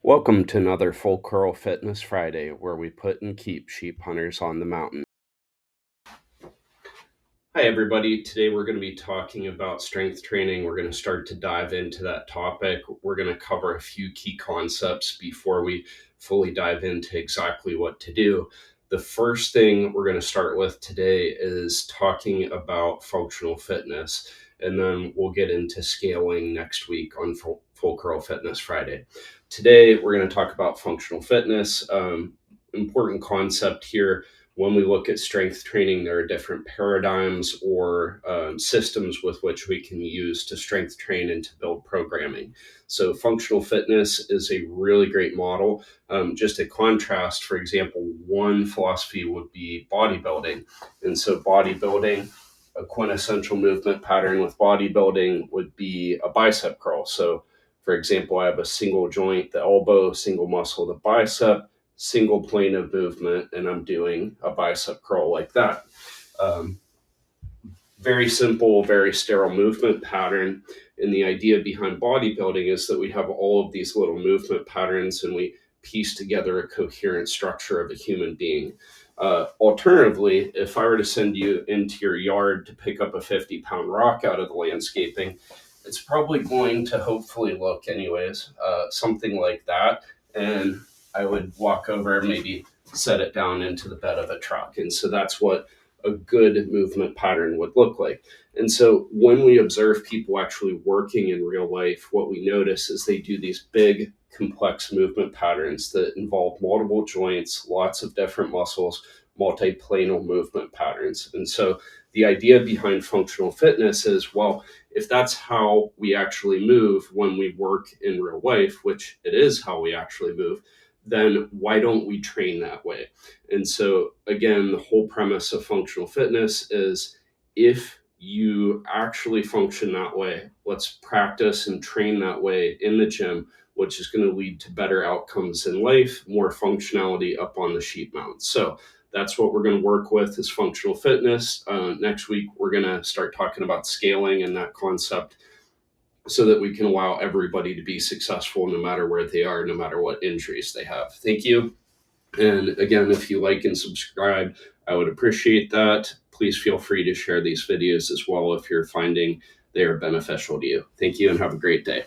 Welcome to another Full Curl Fitness Friday, where we put and keep sheep hunters on the mountain. Hi, everybody. Today we're going to be talking about strength training. We're going to start to dive into that topic. We're going to cover a few key concepts before we fully dive into exactly what to do. The first thing we're going to start with today is talking about functional fitness, and then we'll get into scaling next week on Full Curl Fitness Friday. Today, we're going to talk about functional fitness. Important concept here. When we look at strength training, there are different paradigms or systems with which we can use to strength train and to build programming. So functional fitness is a really great model. Just a contrast, for example, one philosophy would be bodybuilding. And so bodybuilding, a quintessential movement pattern with bodybuilding would be a bicep curl. So for example, I have a single joint, the elbow, single muscle, the bicep, single plane of movement, and I'm doing a bicep curl like that. Very simple, very sterile movement pattern. And the idea behind bodybuilding is that we have all of these little movement patterns and we piece together a coherent structure of a human being. Alternatively, if I were to send you into your yard to pick up a 50-pound rock out of the landscaping, it's probably going to hopefully look anyways, something like that. And I would walk over, maybe set it down into the bed of a truck. And so that's what a good movement pattern would look like. And so when we observe people actually working in real life, what we notice is they do these big, complex movement patterns that involve multiple joints, lots of different muscles, multiplanal movement patterns. And so the idea behind functional fitness is, well, if that's how we actually move when we work in real life, which it is how we actually move, then why don't we train that way? And so, again, the whole premise of functional fitness is if you actually function that way, let's practice and train that way in the gym, which is going to lead to better outcomes in life, more functionality up on the sheep mount. So that's what we're going to work with is functional fitness. Next week, we're going to start talking about scaling and that concept so that we can allow everybody to be successful no matter where they are, no matter what injuries they have. Thank you. And again, if you like and subscribe, I would appreciate that. Please feel free to share these videos as well if you're finding they are beneficial to you. Thank you and have a great day.